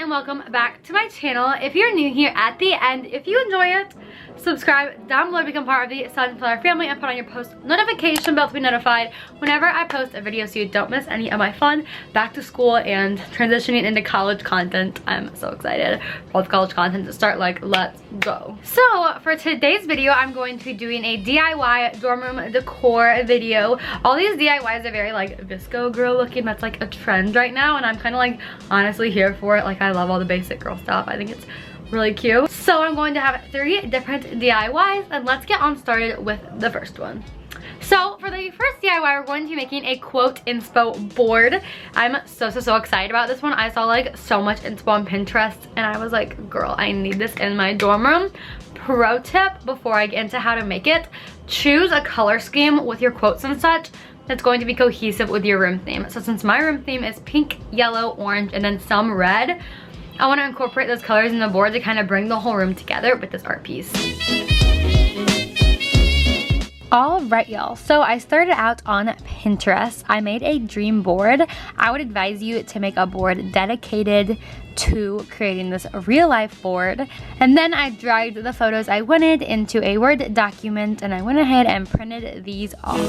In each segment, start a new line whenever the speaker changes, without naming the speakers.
and welcome back to my channel. If you're new here at the end, if you enjoy it, subscribe down below to become part of the Sunflower family and put on your post notification bell to be notified whenever I post a video so you don't miss any of my fun back to school and transitioning into college content. I'm so excited for all the college content to start. Like, let's go. So for today's video, I'm going to be doing a DIY dorm room decor video. All these DIYs are very like visco girl looking. That's like a trend right now, and I'm kind of like honestly here for it. Like, I love all the basic girl stuff. I think it's really cute. So I'm going to have 3 different DIYs, and let's get on started with the first one. So for the first DIY, we're going to be making a quote inspo board. I'm so excited about this one. I saw like so much inspo on Pinterest and I was like, girl, I need this in my dorm room. Pro tip before I get into how to make it: choose a color scheme with your quotes and such that's going to be cohesive with your room theme. So since my room theme is pink, yellow, orange, and then some red, I want to incorporate those colors in the board to kind of bring the whole room together with this art piece. Alright y'all, so I started out on Pinterest. I made a dream board. I would advise you to make a board dedicated to creating this real life board. And then I dragged the photos I wanted into a Word document and I went ahead and printed these off.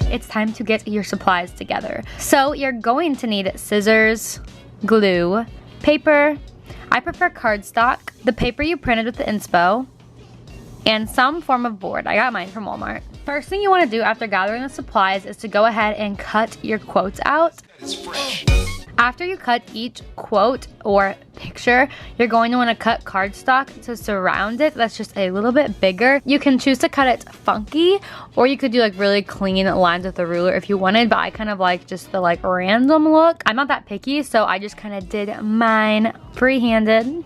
It's time to get your supplies together. So you're going to need scissors, glue, paper. I prefer cardstock, the paper you printed with the inspo, and some form of board. I got mine from Walmart. First thing you want to do after gathering the supplies is to go ahead and cut your quotes out.
It's fresh.
After you cut each quote or picture, you're going to want to cut cardstock to surround it. That's just a little bit bigger. You can choose to cut it funky, or you could do like really clean lines with a ruler if you wanted, but I kind of like just the like random look. I'm not that picky, so I just kind of did mine free-handed.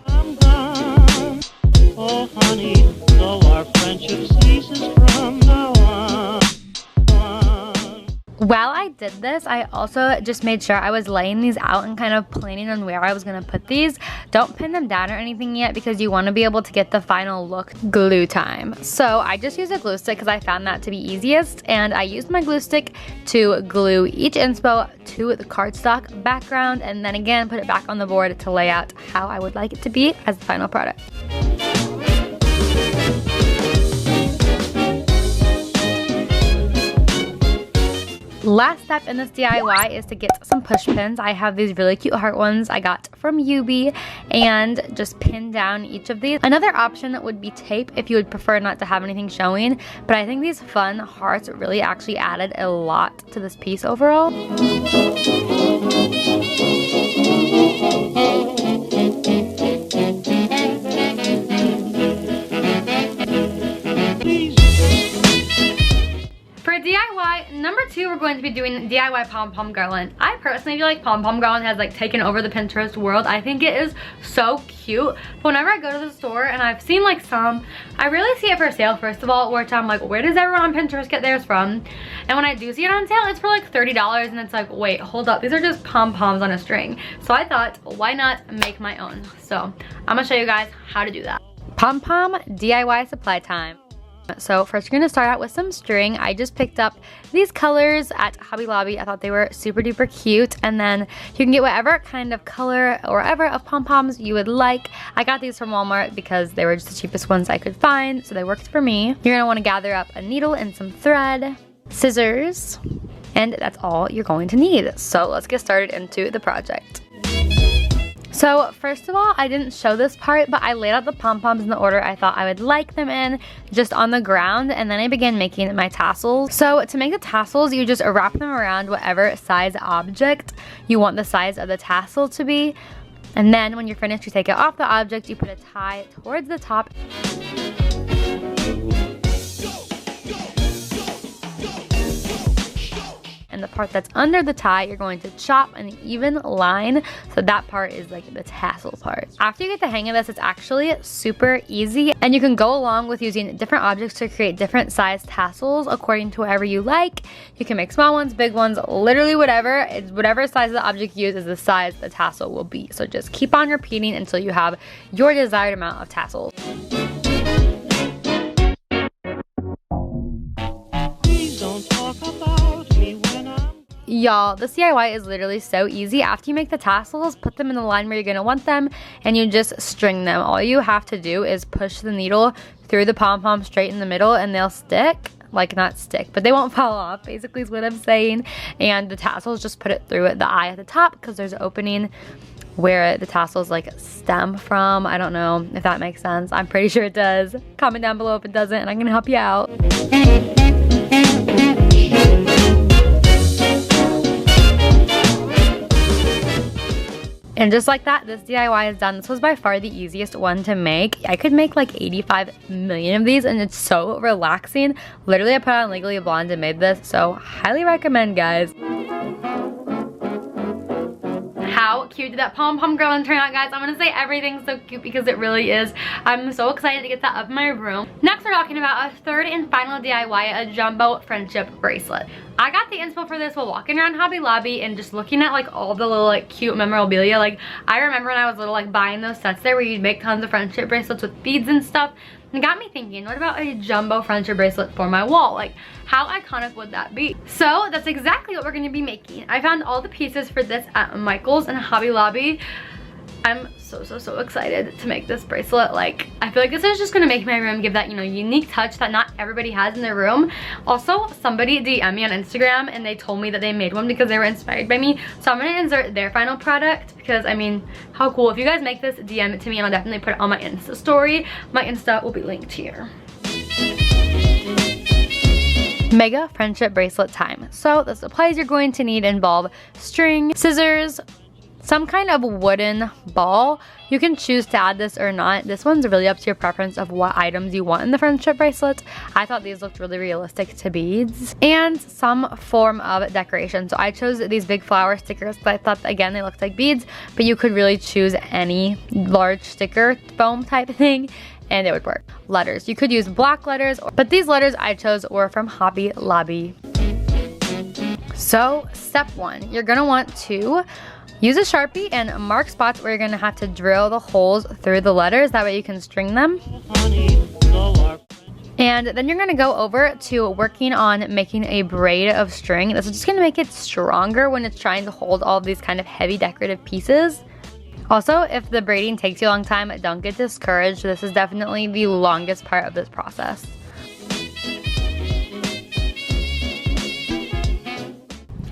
Oh honey, so our friendship ceases from now on.
While I did this, I also just made sure I was laying these out and kind of planning on where I was going to put these. Don't pin them down or anything yet because you want to be able to get the final look glue time. So I just used a glue stick because I found that to be easiest, and I used my glue stick to glue each inspo to the cardstock background and then again put it back on the board to lay out how I would like it to be as the final product. Last step in this DIY is to get some push pins. I have these really cute heart ones I got from UB, and just pin down each of these. Another option would be tape if you would prefer not to have anything showing, but I think these fun hearts really actually added a lot to this piece overall. DIY number 2, we're going to be doing DIY pom-pom garland. I personally feel like pom-pom garland has like taken over the Pinterest world. I think it is so cute. But whenever I go to the store and I've seen like some, I really see it for sale first of all, which I'm like, where does everyone on Pinterest get theirs from? And when I do see it on sale, it's for like $30, and it's like, wait, hold up, these are just pom-poms on a string. So I thought, why not make my own? So I'm gonna show you guys how to do that. Pom-pom DIY supply time. So first you're going to start out with some string. I just picked up these colors at Hobby Lobby. I thought they were super duper cute, and then you can get whatever kind of color or whatever of pom-poms you would like. I got these from Walmart because they were just the cheapest ones I could find, so they worked for me. You're going to want to gather up a needle and some thread, scissors, and that's all you're going to need. So let's get started into the project. So first of all, I didn't show this part, but I laid out the pom-poms in the order I thought I would like them in, just on the ground, and then I began making my tassels. So to make the tassels, you just wrap them around whatever size object you want the size of the tassel to be, and then when you're finished, you take it off the object, you put a tie towards the top. And the part that's under the tie, you're going to chop an even line, so that part is like the tassel part. After you get the hang of this, it's actually super easy, and you can go along with using different objects to create different size tassels according to whatever you like. You can make small ones, big ones, literally whatever. It's whatever size the object you use is the size the tassel will be. So just keep on repeating until you have your desired amount of tassels. Y'all, this DIY is literally so easy. After you make the tassels, put them in the line where you're gonna want them, and you just string them. All you have to do is push the needle through the pom-pom straight in the middle, and they'll stick. Like, not stick, but they won't fall off, basically is what I'm saying. And the tassels, just put it through the eye at the top, because there's an opening where the tassels like stem from. I don't know if that makes sense. I'm pretty sure it does. Comment down below if it doesn't, and I'm gonna help you out. And just like that, this DIY is done. This was by far the easiest one to make. I could make like 85 million of these, and it's so relaxing. Literally, I put on Legally Blonde and made this, so highly recommend, guys. How cute did that pom-pom garland turn out, guys? I'm gonna say everything's so cute because it really is. I'm so excited to get that up in my room. Next, we're talking about a third and final DIY, a jumbo friendship bracelet. I got the inspo for this while walking around Hobby Lobby and just looking at like all the little like cute memorabilia. Like, I remember when I was little, like buying those sets there where you'd make tons of friendship bracelets with beads and stuff. And it got me thinking, what about a jumbo friendship bracelet for my wall? Like, how iconic would that be? So that's exactly what we're gonna be making. I found all the pieces for this at Michael's and Hobby Lobby. I'm so excited to make this bracelet. Like, I feel like this is just gonna make my room give that, you know, unique touch that not everybody has in their room. Also, somebody DM'd me on Instagram and they told me that they made one because they were inspired by me. So I'm gonna insert their final product because, I mean, how cool. If you guys make this, DM it to me and I'll definitely put it on my Insta story. My Insta will be linked here. Mega friendship bracelet time. So the supplies you're going to need involve string, scissors, some kind of wooden ball. You can choose to add this or not. This one's really up to your preference of what items you want in the friendship bracelet. I thought these looked really realistic to beads. And some form of decoration. So I chose these big flower stickers because I thought, again, they looked like beads, but you could really choose any large sticker foam type thing and it would work. Letters. You could use black letters, but these letters I chose were from Hobby Lobby. So step one, you're gonna want to use a Sharpie and mark spots where you're gonna have to drill the holes through the letters. That way you can string them. And then you're gonna go over to working on making a braid of string. This is just gonna make it stronger when it's trying to hold all of these kind of heavy decorative pieces. Also, if the braiding takes you a long time, don't get discouraged. This is definitely the longest part of this process.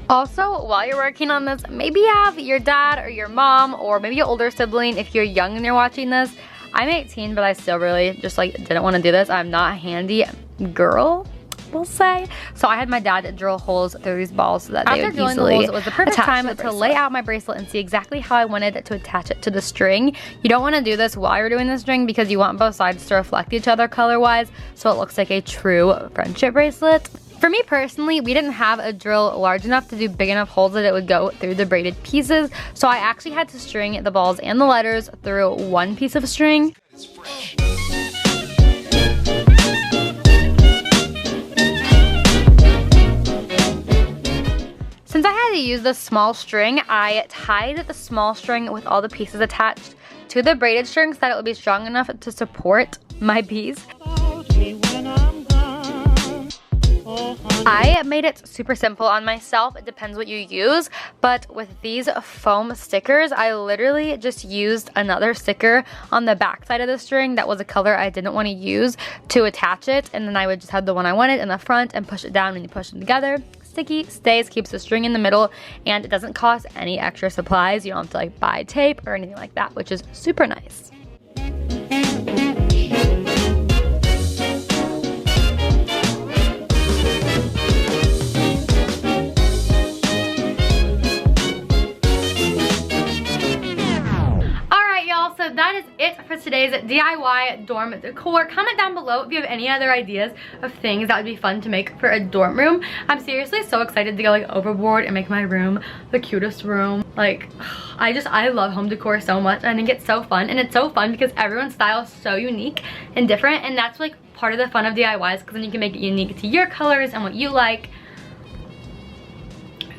Also, while you're working on this, maybe have your dad or your mom or maybe your older sibling if you're young and you're watching this. I'm 18, but I still really just like didn't want to do this. I'm not a handy girl, we'll say. So I had my dad drill holes through these balls so that they would easily attach. It was the perfect time to lay out my bracelet and see exactly how I wanted to attach it to the string. You don't want to do this while you're doing the string because you want both sides to reflect each other color-wise so it looks like a true friendship bracelet. For me personally, we didn't have a drill large enough to do big enough holes that it would go through the braided pieces, so I actually had to string the balls and the letters through one piece of string. Since I had to use the small string, I tied the small string with all the pieces attached to the braided string so that it would be strong enough to support my piece. I made it super simple on myself. It depends what you use, but with these foam stickers, I literally just used another sticker on the back side of the string that was a color I didn't want to use to attach it, and then I would just have the one I wanted in the front and push it down when you push them together. Sticky, stays, keeps the string in the middle, and it doesn't cost any extra supplies. You don't have to like buy tape or anything like that, which is super nice. So that is it for today's DIY dorm decor. Comment down below if you have any other ideas of things that would be fun to make for a dorm room. I'm seriously so excited to go like overboard and make my room the cutest room. Like, I love home decor so much. I think it's so fun, and it's so fun because everyone's style is so unique and different, and that's like part of the fun of DIYs because then you can make it unique to your colors and what you like,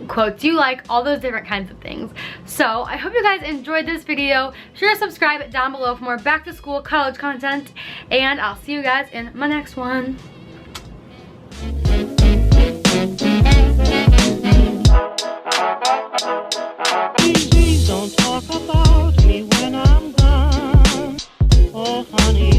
quotes you like, all those different kinds of things. So I hope you guys enjoyed this video. Be sure to subscribe down below for more back to school college content, and I'll see you guys in my next one.
Oh, honey.